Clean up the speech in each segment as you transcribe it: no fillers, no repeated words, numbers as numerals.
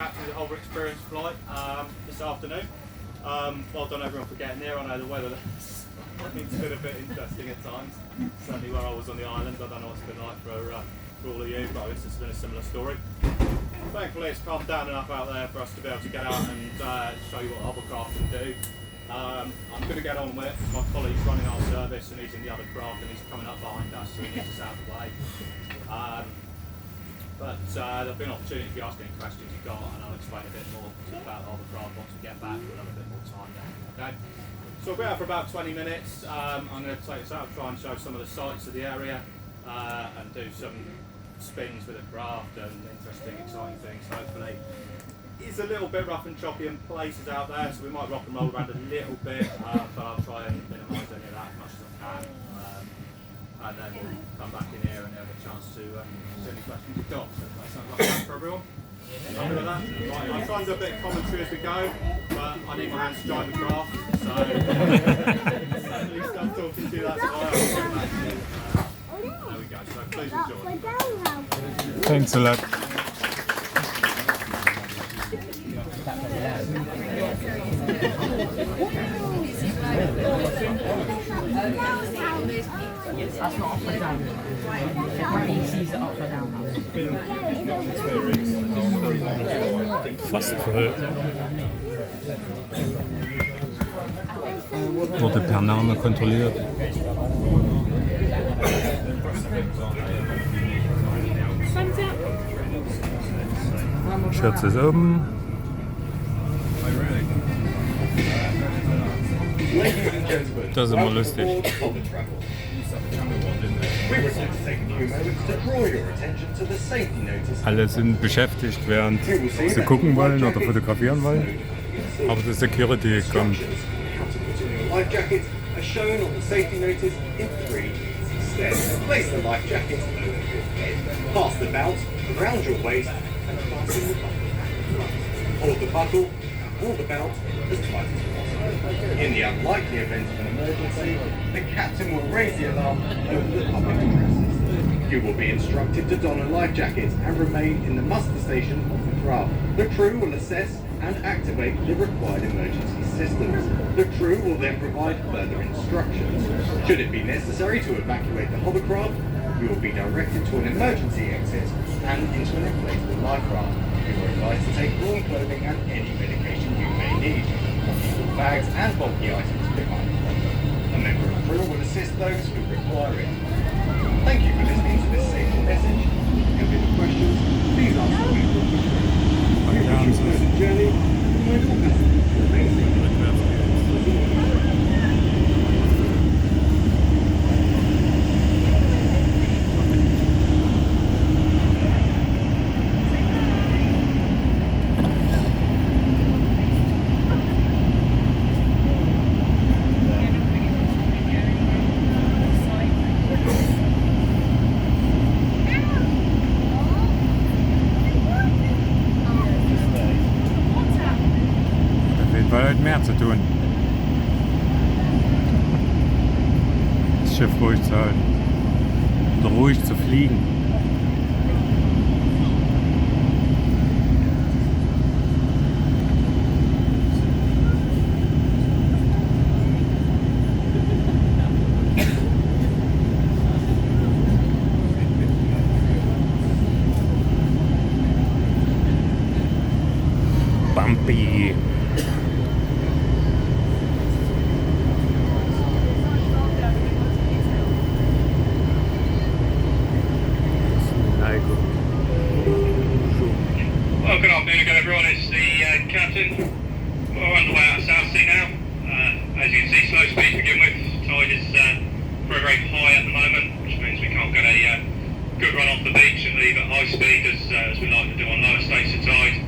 Captain the whole experience flight this afternoon. Well done everyone for getting there. I know the weather it's been a bit interesting at times. Certainly where I was on the island, I don't know what it's been like for all of you, but I guess it's been a similar story. Thankfully it's calmed down enough out there for us to be able to get out and show you what Hovercraft can do. I'm going to get on with it. My colleague's running our service and he's in the other craft and he's coming up behind us, so he needs us out of the way. But there'll be an opportunity if you ask any questions you've got, and I'll explain a bit more about Hovercraft once we get back. We'll have a bit more time there. Okay? So we'll be out for about 20 minutes. I'm going to take us out, try and show some of the sights of the area, and do some spins with the craft and interesting, exciting things, hopefully. It's a little bit rough and choppy in places out there, so we might rock and roll around a little bit, but I'll try and minimise any of that as much as I can. And then we'll come back in here and have a chance to see any questions you've got. So that sounds like that for everyone. Happy with that? Right, I'll try and do a bit of commentary as we go, but I need my hands to drive the craft, so at least I'm talking to you, that's why I'll get back to you. There we go, so please enjoy. Thanks a lot. That's not upside down. He sees it upside down. Fast verhüllt. Wurde per Name kontrolliert. Schürze ist oben. Das ist immer lustig. Alle sind beschäftigt, während sie gucken wollen oder fotografieren wollen. Aber die Security kommt. Life jackets are shown on the safety notice in 3 steps. Place the life jacket over your head. Pass the belt around your waist and fasten the buckle. Hold the buckle, pull the belt as tight as possible. In the unlikely event of an emergency, the captain will raise the alarm over the public address system. You will be instructed to don a life jacket and remain in the muster station of the craft. The crew will assess and activate the required emergency systems. The crew will then provide further instructions. Should it be necessary to evacuate the hovercraft, you will be directed to an emergency exit and into an inflatable life raft. You are advised to take warm clothing and any medication you may need. Keep bags and bulky items behind. A member of the crew will assist those who require it. Thank you for listening to this safety message. If you have any questions, please ask the people of the crew. We wish you a pleasant journey and remind all passengers to remain safe. Mehr zu tun. Das Schiff ruhig zu halten. Oder ruhig zu fliegen. Bumpy. Well, good afternoon again everyone, it's the captain. We're on the way out of South Sea now. As you can see, slow speed to begin with. Tide is very, very high at the moment, which means we can't get a good run off the beach and leave at high speed as we like to do on lower states of tide.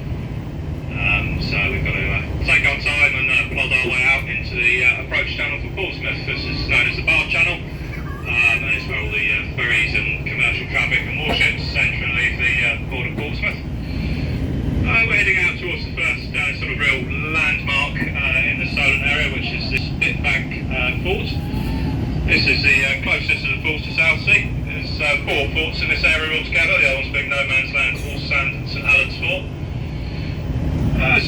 So we've got to take our time and plod our way out into the approach channel for Portsmouth. This is known as the Bar Channel, and it's where all the ferries and commercial traffic and warships enter and leave the port of Portsmouth. We're heading out towards the first sort of real landmark in the Solent area, which is the Spitbank Fort. This is the closest of the forts to South Sea. There's 4 forts in this area altogether, the other one's being No Man's Land, St Helens Fort.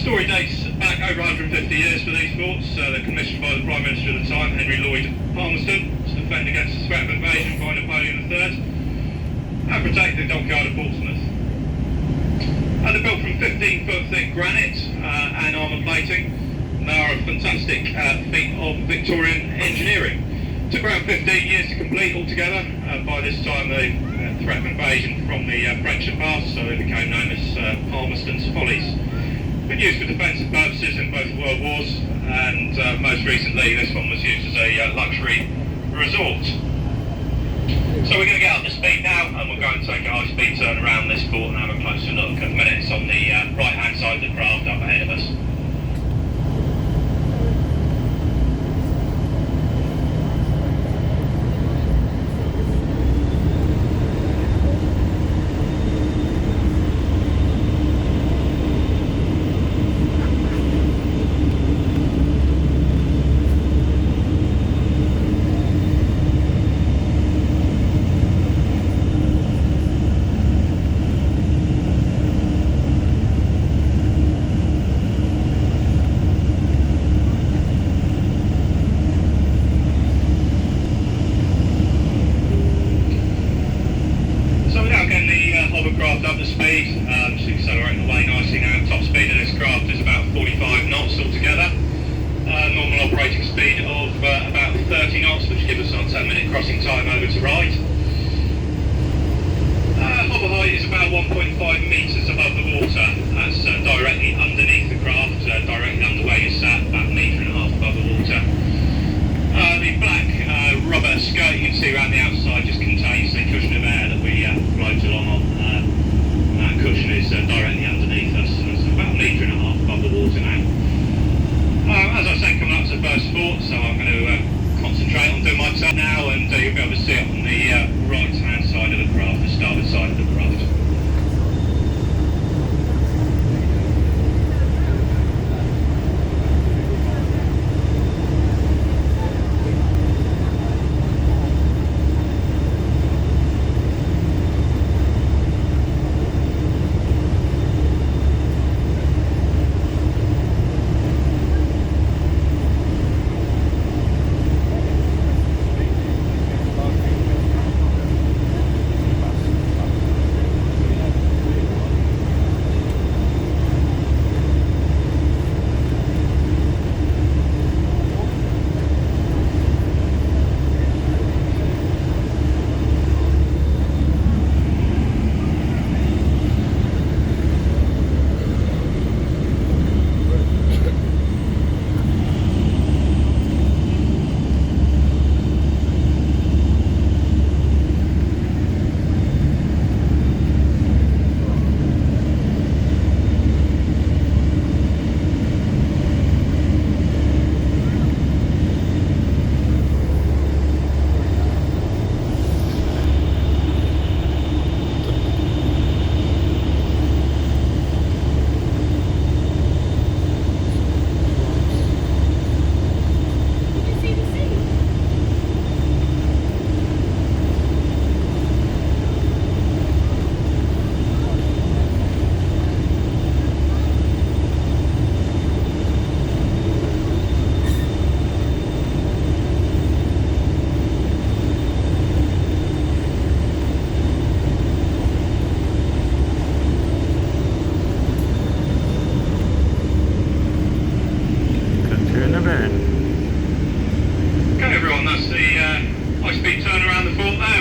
story dates back over 150 years for these forts. They're commissioned by the Prime Minister at the time, Henry Lloyd Palmerston, to defend against the threat of invasion by Napoleon III and protect the dockyard of Portsmouth. They're built from 15-foot thick granite and armour plating. They are a fantastic feat of Victorian engineering. Took around 15 years to complete altogether. By this time the threat of invasion from the French had passed, so they became known as Palmerston's Follies. Been used for defensive purposes in both World Wars, and most recently this one was used as a luxury resort. So we're going to get up to speed now, and we'll go and take a high-speed turn around this fort and have a closer look at the minutes on the right-hand side of the craft up ahead of us. Hovercraft up to speed, just accelerating away nicely now. Top speed of this craft is about 45 knots altogether. Normal operating speed of about 30 knots, which gives us our 10-minute crossing time over to right. Hover height is about 1.5 metres above the water. That's directly underneath the craft, directly under where you're sat, about a metre and a half above the water. The black rubber skirt you can see around the outside just contains the cushion of air that we float along on. And that cushion is directly underneath us, so it's about a metre and a half above the water now. As I said, coming up to the first fort, so I'm going to concentrate on doing my turn now, and you'll be able to see it on the right-hand side of the craft, the starboard side of the craft.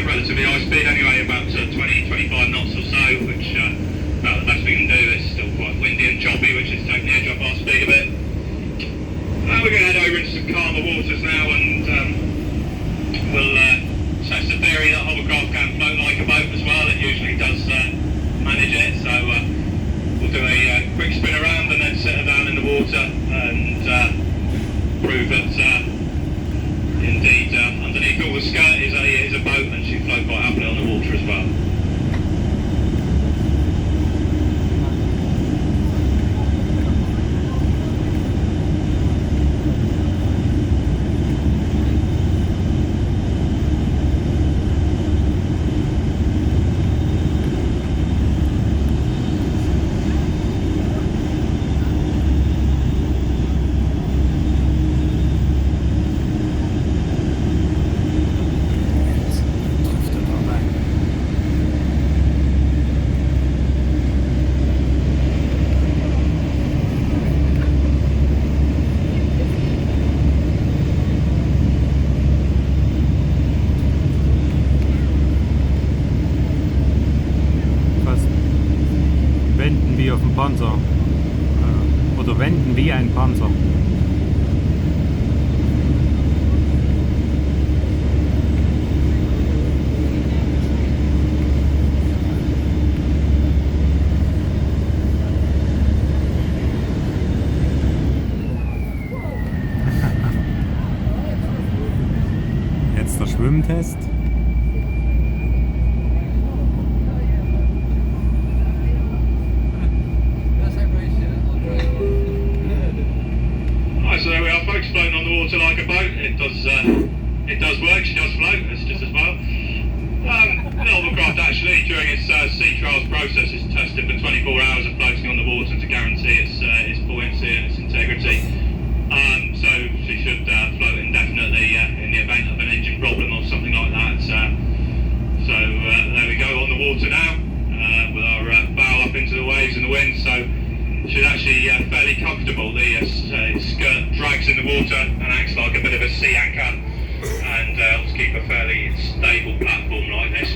Relatively high speed anyway, about 20-25 knots or so, which about the best we can do. It's still quite windy and choppy, which is taking the edge off our speed a bit. We're going to head over into some calmer waters now, and we'll test the theory that hovercraft can float like a boat as well. It usually does manage it, so we'll do a quick spin around and then set her down in the water and prove that indeed, underneath all the skirt is a boat, and she float quite happily on the water as well. Panzer. Oder wenden wie ein Panzer. Jetzt der Schwimmtest. So there we are, folks, floating on the water like a boat. It does work, she does float, it's just as well. The Hovercraft actually, during its sea trials process, is tested for 24 hours of floating on the water to guarantee its buoyancy and its integrity. So she should float indefinitely in the event of an engine problem or something like that. So there we go, on the water now, with our bow up into the waves and the wind. So she's actually fairly comfortable. The skirt drags in the water and acts like a bit of a sea anchor, and helps keep a fairly stable platform like this.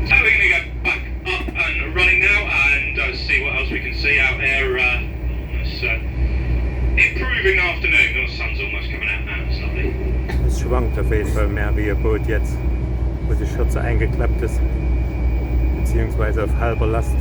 So we're going to go back up and running now and see what else we can see out here on this improving afternoon. The sun's almost coming out now, it's lovely. Es schwankt auf jeden Fall mehr wie ihr Boot jetzt, wo die Schürze eingeklappt ist, beziehungsweise auf halber Last.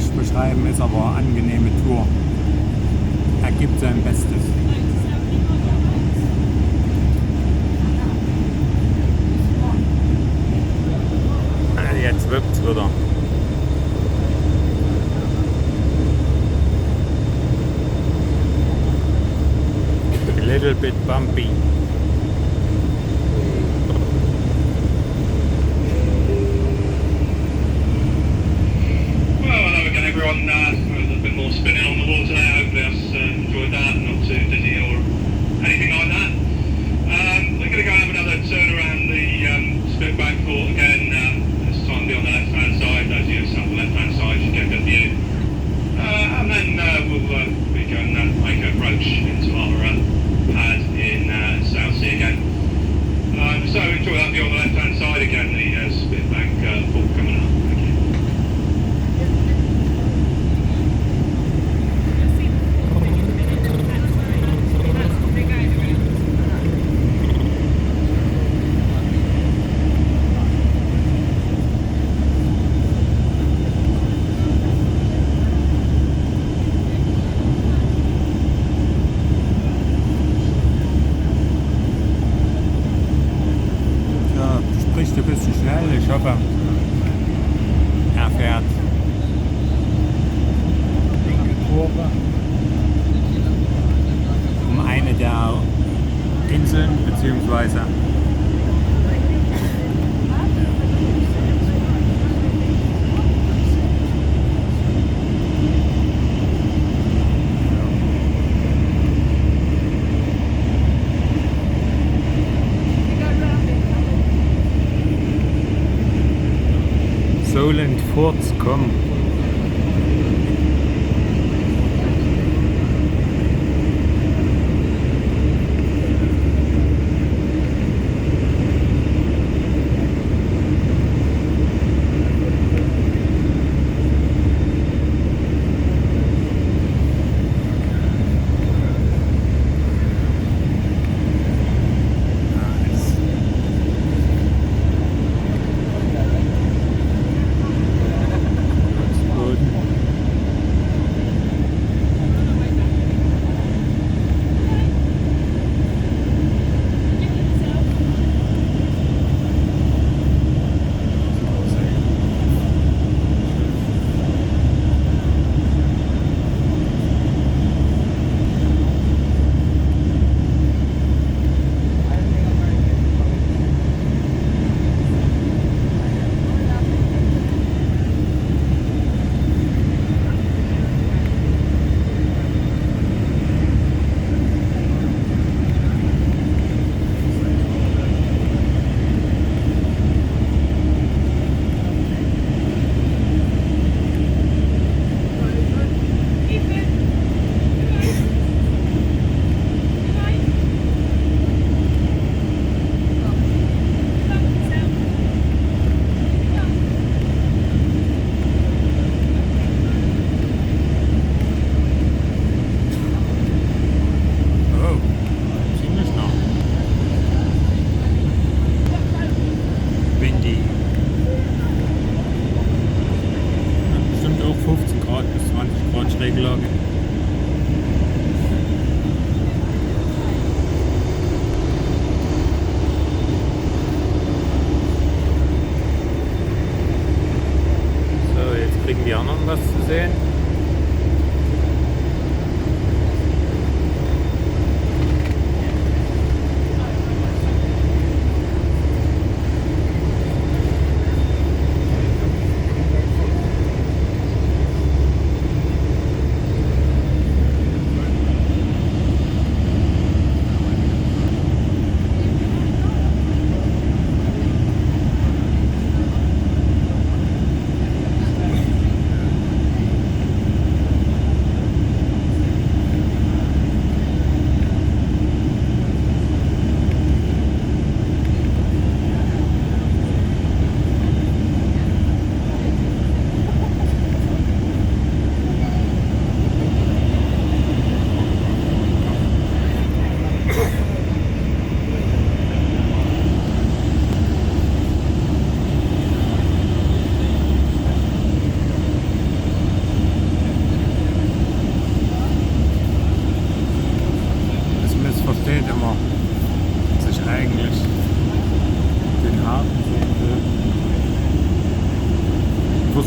schlecht beschreiben, ist aber eine angenehme Tour. Er gibt sein Bestes. Jetzt wippt's wieder. A little bit bumpy. Well, hello again everyone. A little bit more spinning on the wall today. Hopefully that's enjoyed that, not too dizzy or anything like that. We're going to go and have another turn around the Spitbank Fort again. This time be on the left hand side. Those of you who sat on the left hand side should get a good view. And then we'll be going and make an approach into our pad in South Sea again. So enjoy that view on the left hand side again, the Spitbank Fort coming up. Thank you. Spricht ein bisschen schnell, ich hoffe, er fährt linke Kurve um eine der Inseln beziehungsweise solent Fort kommen.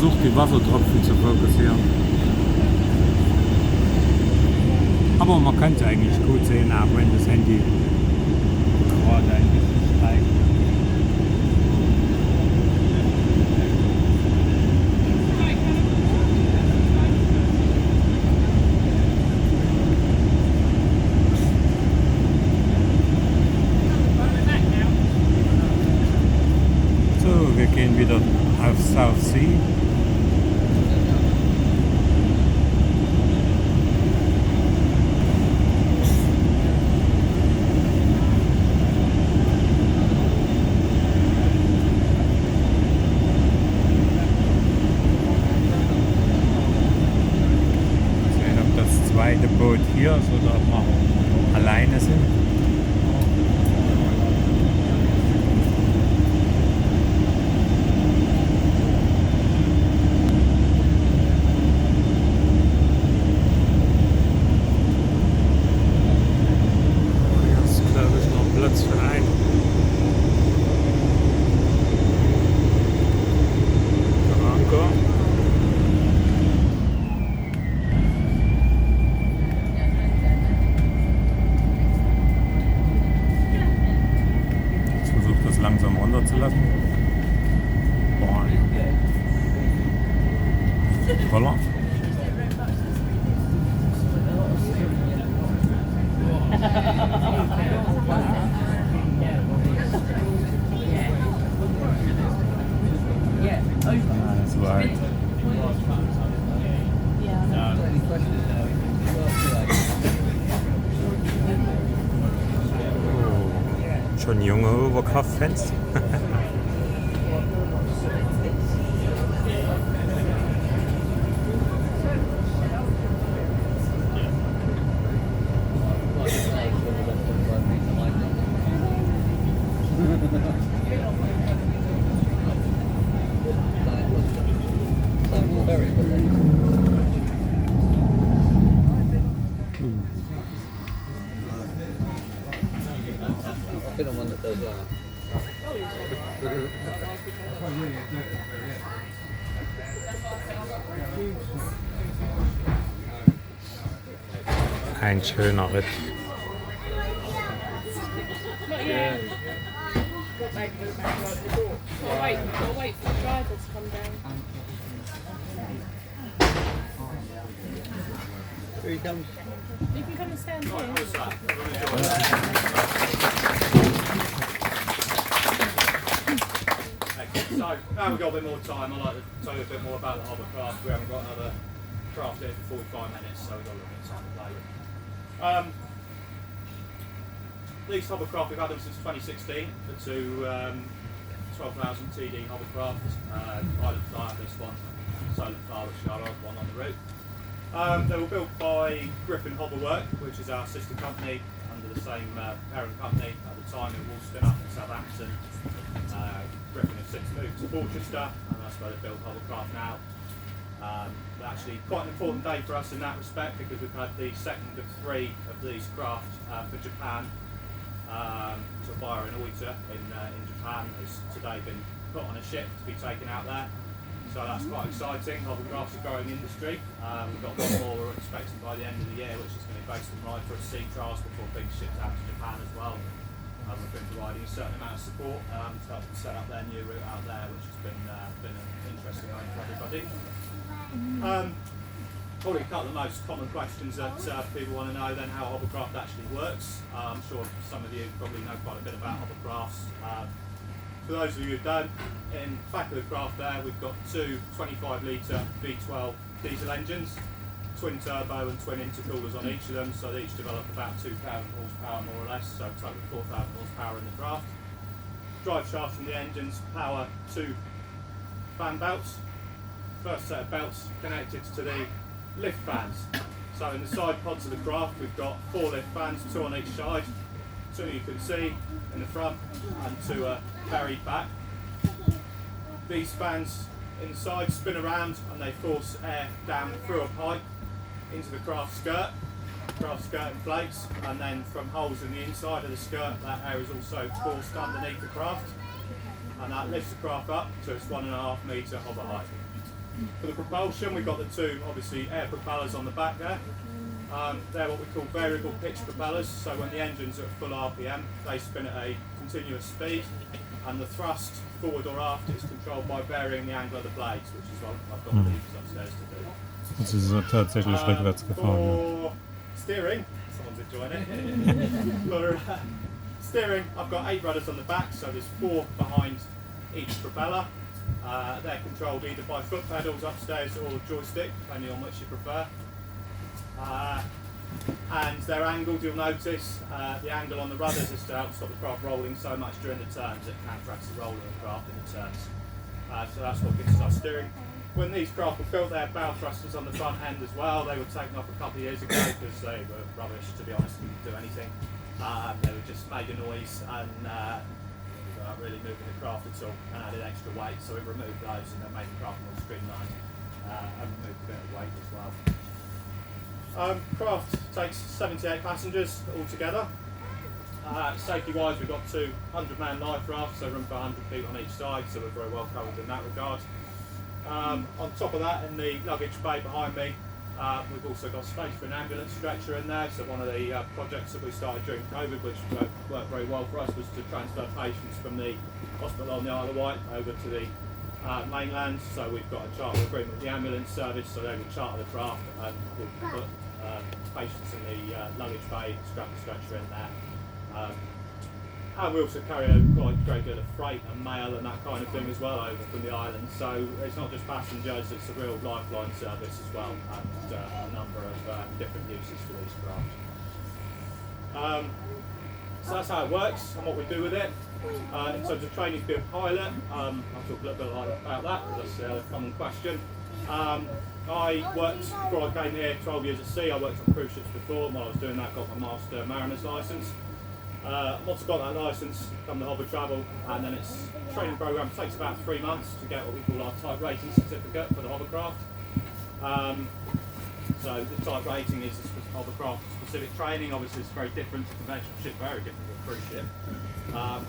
versucht die Wassertropfen zu fokussieren. Aber man kann es eigentlich gut sehen, auch wenn das Handy gerade ein bisschen steigt. So, wir gehen wieder auf South Sea. Boot hier, so dass wir alleine sind. Hier ist, glaube ich, noch Platz für einen. Der Anker. Langsam runterzulassen. Boah. Voller. Das war halt. Schon junge Hovercraft-Fans. Ein schöner Ritt. Here he comes. You can come and stand here. So now we've got a bit more time, I'd like to tell you a bit more about the hovercraft. We haven't got another craft here for 45 minutes, so we've got a little bit of time to play with. These hovercraft, we've had them since 2016, the two 12,000 TD hovercraft, Eine von Hovertravel, this one, solentflyern, which is our other one on the route. They were built by Griffon Hoverwork, which is our sister company under the same parent company at the time in Woolston up in Southampton. Griffon has since moved to Portchester, and that's where they build hovercraft now. Actually quite an important day for us in that respect, because we've had the second of 3 of these craft for Japan. So Buyer and Oita in Japan has today been put on a ship to be taken out there. So that's quite exciting. Hovercraft's a growing industry. We've got one more we're expecting by the end of the year, which is going to be based in Ryford sea trials before being shipped out to Japan as well. We've been providing a certain amount of support to help them set up their new route out there, which has been an interesting one for everybody. Probably a couple of the most common questions that people want to know then how hovercraft actually works. I'm sure some of you probably know quite a bit about hovercrafts. For those of you who don't, in the back of the craft there we've got 2 25 litre V12 diesel engines, twin turbo and twin intercoolers on each of them, so they each develop about 2,000 horsepower more or less, so a total of 4,000 horsepower in the craft. Drive shafts from the engines power 2 fan belts. First set of belts connected to the lift fans. So in the side pods of the craft we've got 4 lift fans, 2 on each side, 2 you can see in the front and 2 are buried back. These fans inside spin around and they force air down through a pipe into the craft skirt. Craft skirt inflates, and then from holes in the inside of the skirt that air is also forced underneath the craft, and that lifts the craft up to its 1.5 metre hover height. For the propulsion, we've got the two, obviously, air propellers on the back there. They're what we call variable pitch propellers, so when the engines are at full RPM, they spin at a continuous speed, and the thrust, forward or aft, is controlled by varying the angle of the blades, which is what I've got the levers upstairs to do. Das ist tatsächlich rückwärts gefahren. For steering, someone's enjoying it. For steering, I've got 8 rudders on the back, so there's 4 behind each propeller. They're controlled either by foot pedals upstairs or joystick, depending on which you prefer. And they're angled, you'll notice. The angle on the rudders is to help stop the craft rolling so much during the turns, it counteracts the roll of the craft in the turns. So that's what gives us our steering. When these craft were built, they had bow thrusters on the front end as well. They were taken off a couple of years ago because they were rubbish, to be honest, didn't do anything. They were just made a noise and without really moving the craft at all, and added extra weight, so we removed those and then made the craft more streamlined and removed a bit of weight as well. Craft takes 78 passengers altogether. Safety wise, we've got 2 100-man life rafts, so room for 100 people on each side, so we're very well covered in that regard. On top of that, in the luggage bay behind me, we've also got space for an ambulance stretcher in there. So one of the projects that we started during COVID, which worked very well for us, was to transfer patients from the hospital on the Isle of Wight over to the mainland. So we've got a charter agreement with the ambulance service, so they will charter the craft and we'll put patients in the luggage bay, strap the stretcher in there. And we also carry a quite great deal of freight and mail and that kind of thing as well over from the island. So it's not just passengers, it's a real lifeline service as well, and a number of different uses for these craft. So that's how it works and what we do with it. In terms of training to be a pilot, I'll talk a little bit about that because that's a common question. I worked, before I came here, 12 years at sea. I worked on cruise ships before, and while I was doing that, got my master mariner's licence. Once I got that licence, come the Hovertravel, and then it's a training programme. It takes about 3 months to get what we call our type rating certificate for the Hovercraft. So the type rating is Hovercraft specific training. Obviously it's very different to conventional ship, very different to a cruise ship.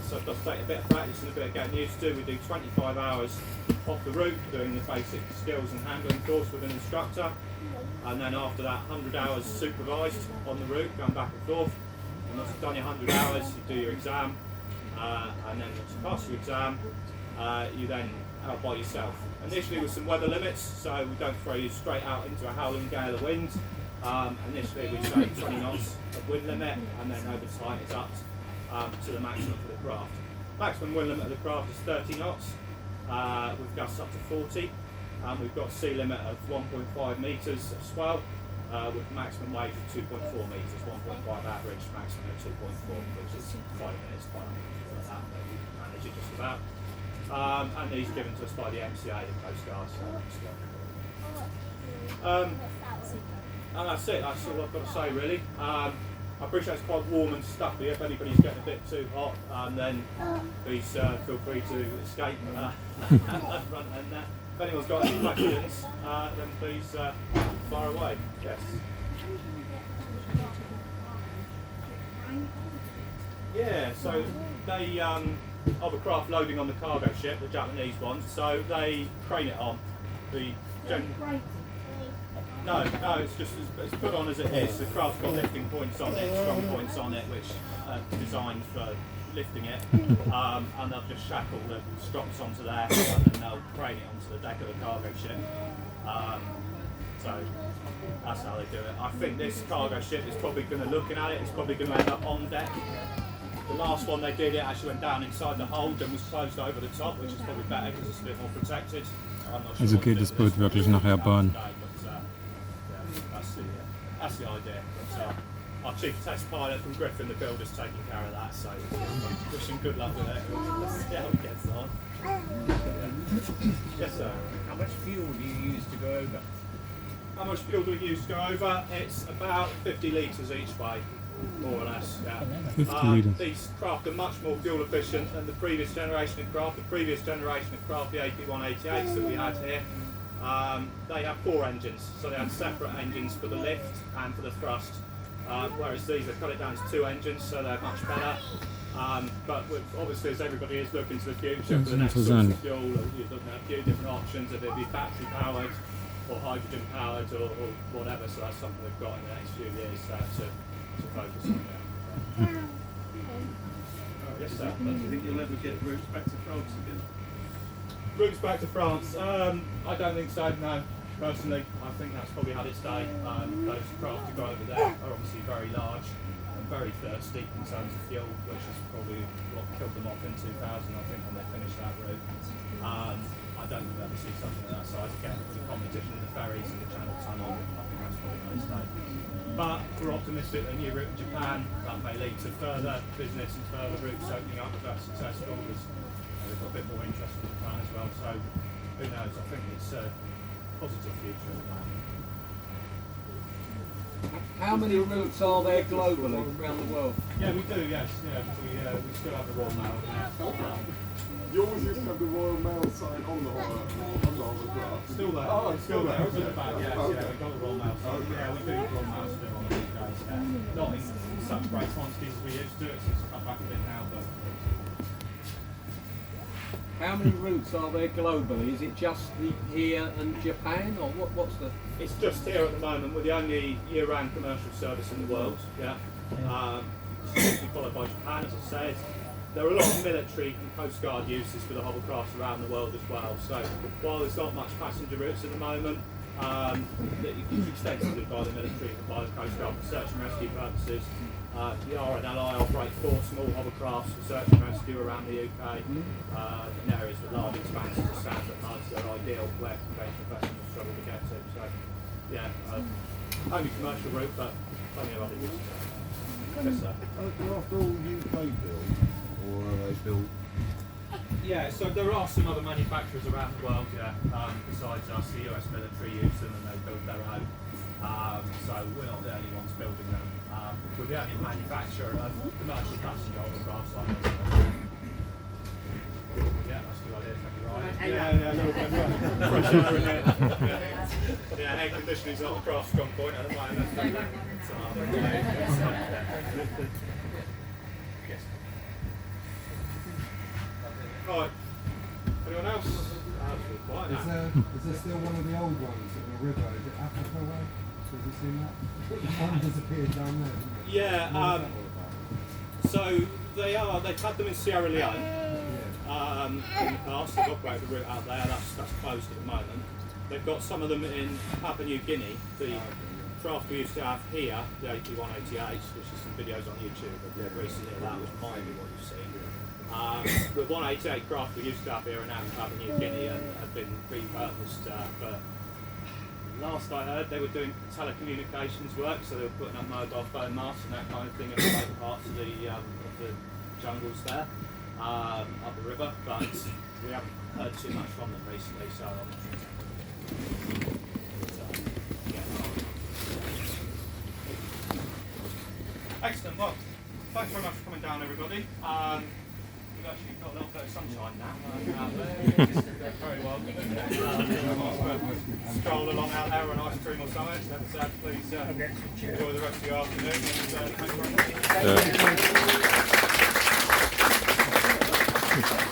So it does take a bit of practice and a bit of getting used to. We do 25 hours off the route, doing the basic skills and handling course with an instructor. And then after that, 100 hours supervised on the route, going back and forth. And once you've done your 100 hours, you do your exam. And then once you pass your exam, you then out by yourself. Initially with some weather limits, so we don't throw you straight out into a howling gale of wind. Initially we say 20 knots of wind limit, and then over time it's up to the maximum for the craft. Maximum wind limit of the craft is 30 knots, with gusts up to 40. We've got sea limit of 1.5 metres of swell, with maximum wave of 2.4 metres, 1.5 average, maximum of 2.4, which is quite a bit, it's quite unusual for that, but we manage it just about. And these are given to us by the MCA, the Coast Guard. And that's it, that's all I've got to say really. I appreciate it's quite warm and stuffy. If anybody's getting a bit too hot, then please feel free to escape and run. And if anyone's got any questions, then please fire away. Yes. Yeah, so they Hovercraft loading on the cargo ship, the Japanese one, so they crane it on. No, it's just it's put on as it is. The craft's got lifting points on it, strong points on it, which are designed for lifting it, and they'll just shackle the strops onto there, and then they'll crane it onto the deck of the cargo ship. So that's how they do it. I think this cargo ship is probably going to, looking at it, it's probably going to end up on deck. The last one they did, it actually went down inside the hold and was closed over the top, which is probably better because it's a bit more protected. I'm not sure Also geht das Boot wirklich nach Japan. That's the idea. But, our chief test pilot from Griffon, the builder's taking care of that, so wishing good luck with it. Let's see how it gets on. Yes, sir. How much fuel do you use to go over? How much fuel do we use to go over? It's about 50 litres each way, more or less. Yeah. 50 litres. These craft are much more fuel efficient than the previous generation of craft. The previous generation of craft, the AP188s that we had here, they have 4 engines, so they had separate engines for the lift and for the thrust. Whereas these have cut it down to 2 engines, so they're much better. But obviously, as everybody is looking to the future for the next source of fuel, you're looking at a few different options, if it be battery powered or hydrogen powered or whatever. So that's something we've got in the next few years to focus on. Yes, sir. Do you think you'll ever get routes back to France again? Routes back to France? I don't think so, no. Personally, I think that's probably had its day. Those craft to go over there are obviously very large and very thirsty in terms of fuel, which is probably what killed them off in 2000, I think, when they finished that route. I don't think we'll ever see something of that size again. With the competition in the ferries and the Channel Tunnel, I think that's probably had its day. But we're optimistic that a new route in Japan, that may lead to further business and further routes opening up if that's successful, because we've got a bit more interest in Japan as well. So who knows? I think it's a positive future at the moment. How many routes are there globally around the world? Yeah, we do. Yes, yeah, we still have the Royal Mail. You always used to have the Royal Mail sign on the hovercraft. Still there. Oh, it's still there. It's at the back. Yes, yeah, we got the Royal Mail sign. Yeah, we do the Royal Mail still on these days. Yeah. Not in such great quantities as we used to. It's come back a bit now, but. How many routes are there globally? Is it just here and Japan, or what's the? It's just here at the moment. We're the only year-round commercial service in the world. Yeah. Followed by Japan, as I said. There are a lot of military and Coast Guard uses for the hovercrafts around the world as well. So while there's not much passenger routes at the moment, it's extensively by the military and by the Coast Guard for search and rescue purposes. The RNLI operate 4 small hovercrafts for search and rescue around the UK in areas with large expanses of sand at night. They're ideal where conventional vessels struggle to get to. So yeah, only commercial route, but plenty of other uses. Yes, sir. They're after all UK built, or are they built? Yeah, so there are some other manufacturers around the world, yeah, besides us. The US military use them and they build their own. So we're not the only ones building them. We're the only manufacturer of commercial passenger hovercrafts like this. Yeah, that's a good idea, thank you, right? Yeah, a little bit fresh air in there. Yeah, air conditioning's not a craft strong point at the moment. Yes. Right. Anyone else? Is there still one of the old ones in the river? Is it Africa Way? Have you seen that? One disappeared down there, didn't it? Yeah, so they've had them in Sierra Leone in the past. They've operated the route out there, that's closed at the moment. They've got some of them in Papua New Guinea. The craft we used to have here, the 8188, which is some videos on YouTube recently of that, which might be what you've seen. The 188 craft we used to have here are now in Papua New Guinea and have been repurposed for, last I heard, they were doing telecommunications work, so they were putting up mobile phone masts and that kind of thing in remote parts of the jungles there, up the river, but we haven't heard too much from them recently, so I'm not sure. Excellent, well, thanks very much for coming down, everybody. We've actually got a little bit of sunshine now out there. Very well. Stroll along out there on ice cream or something. So please enjoy the rest of your afternoon. And thank you very much.